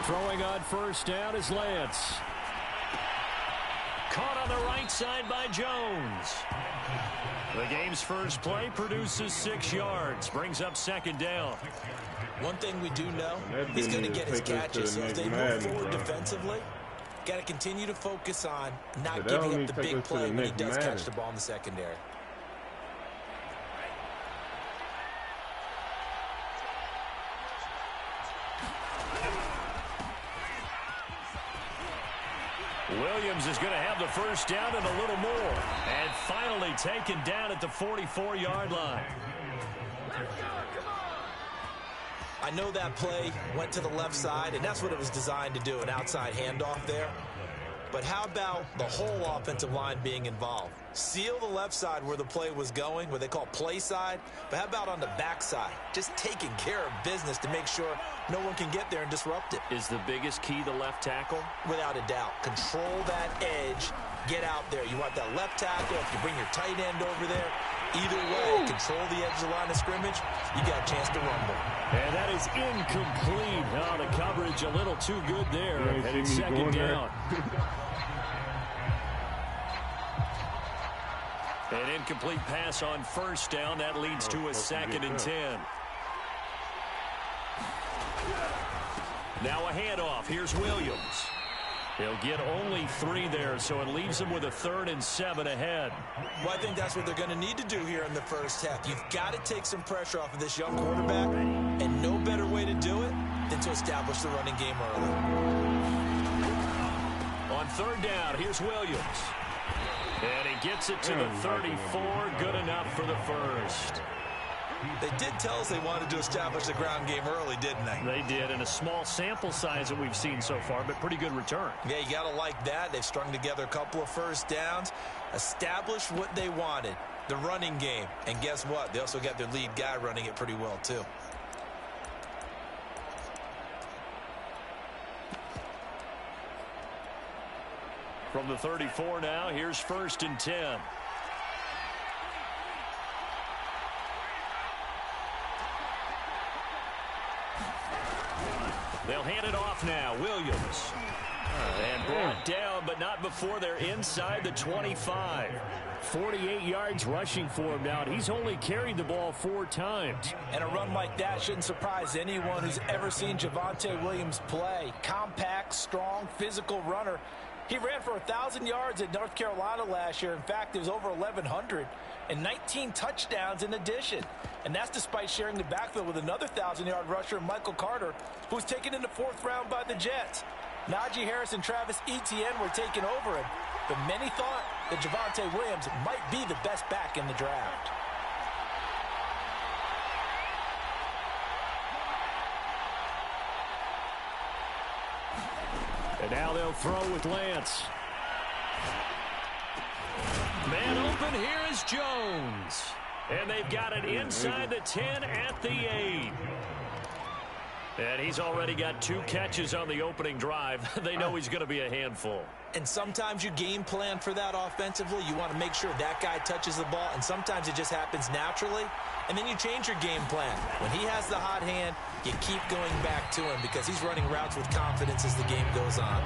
Throwing on first down is Lance. Caught on the right side by Jones. The game's first play produces 6 yards. Brings up second down. One thing we do know, he's going to get his catches. So as they move forward defensively, got to continue to focus on not giving up the big play when he does catch the ball in the secondary. Williams is going to have the first down and a little more. And finally taken down at the 44-yard line. I know that play went to the left side, and that's what it was designed to do, an outside handoff there. But how about the whole offensive line being involved? Seal the left side where the play was going, what they call play side. But how about on the back side? Just taking care of business to make sure no one can get there and disrupt it. Is the biggest key the left tackle? Without a doubt. Control that edge. Get out there. You want that left tackle. If you bring your tight end over there, either way, control the edge of the line of scrimmage, you got a chance to rumble. And that is incomplete. Oh, the coverage a little too good there. And it's second down. An incomplete pass on first down. That leads to a 2nd and 10. Now a handoff. Here's Williams. He'll get only 3 there, so it leaves him with a 3rd and 7 ahead. Well, I think that's what they're going to need to do here in the first half. You've got to take some pressure off of this young quarterback, and no better way to do it than to establish the running game early. On 3rd down, here's Williams. And he gets it to the 34. Good enough for the first. They did tell us they wanted to establish the ground game early, didn't they? They did, in a small sample size that we've seen so far, but pretty good return. Yeah, you got to like that. They've strung together a couple of first downs, established what they wanted, the running game. And guess what? They also got their lead guy running it pretty well, too. From the 34 now, here's 1st and 10. They'll hand it off now. Williams. And brought down, but not before they're inside the 25. 48 yards rushing for him now. He's only carried the ball 4 times. And a run like that shouldn't surprise anyone who's ever seen Javonte Williams play. Compact, strong, physical runner. He ran for 1,000 yards at North Carolina last year. In fact, it was over 1,100 and 19 touchdowns in addition. And that's despite sharing the backfield with another 1,000-yard rusher, Michael Carter, who was taken in the 4th round by the Jets. Najee Harris and Travis Etienne were taking over him, but many thought that Javonte Williams might be the best back in the draft. And now they'll throw with Lance. Man open, here is Jones. And they've got it inside the 10 at the 8. And he's already got 2 catches on the opening drive. They know he's going to be a handful. And sometimes you game plan for that offensively. You want to make sure that guy touches the ball, and sometimes it just happens naturally. And then you change your game plan. When he has the hot hand, you keep going back to him because he's running routes with confidence as the game goes on.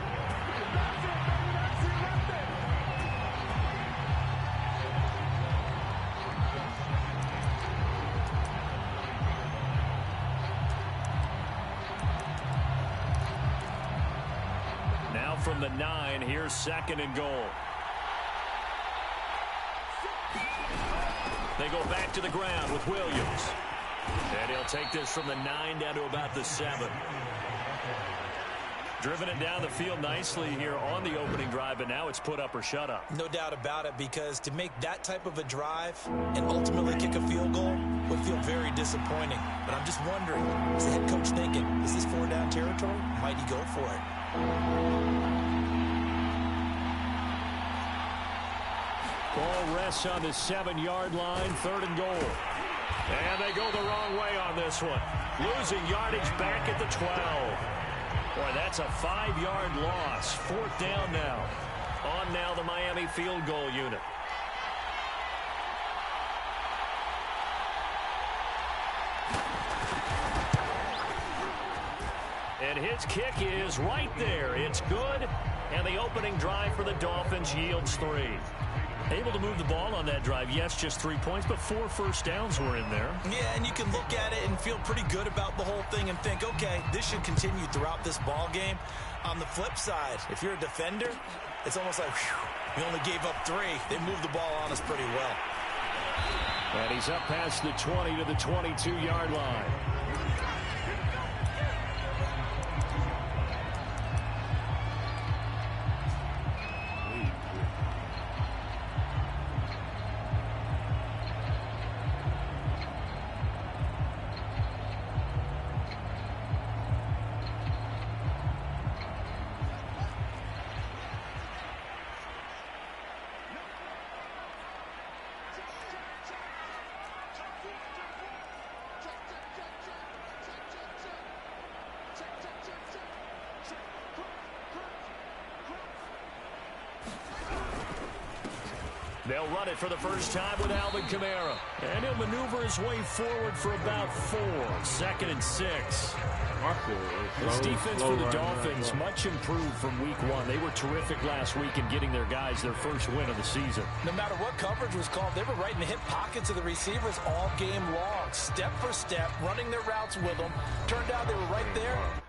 Now from the 9, here's 2nd and goal. They go back to the ground with Williams. And he'll take this from the 9 down to about the 7. Driven it down the field nicely here on the opening drive, but now it's put up or shut up. No doubt about it, because to make that type of a drive and ultimately kick a field goal would feel very disappointing. But I'm just wondering, is the head coach thinking, is this 4-down territory? Might he go for it? Ball rests on the 7-yard line, 3rd and goal. And they go the wrong way on this one. Losing yardage back at the 12. Boy, that's a 5-yard loss. 4th down now. On now the Miami field goal unit. And his kick is right there. It's good. And the opening drive for the Dolphins yields 3. Able to move the ball on that drive. Yes, just 3 points, but 4 first downs were in there. Yeah, and you can look at it and feel pretty good about the whole thing and think, okay, this should continue throughout this ball game. On the flip side, if you're a defender, it's almost like, whew, we only gave up 3. They moved the ball on us pretty well. And he's up past the 20 to the 22-yard line. They'll run it for the first time with Alvin Kamara. And he'll maneuver his way forward for about 4. 2nd and 6. This defense for the Dolphins, much improved from week 1. They were terrific last week in getting their guys their first win of the season. No matter what coverage was called, they were right in the hip pockets of the receivers all game long. Step for step, running their routes with them. Turned out they were right there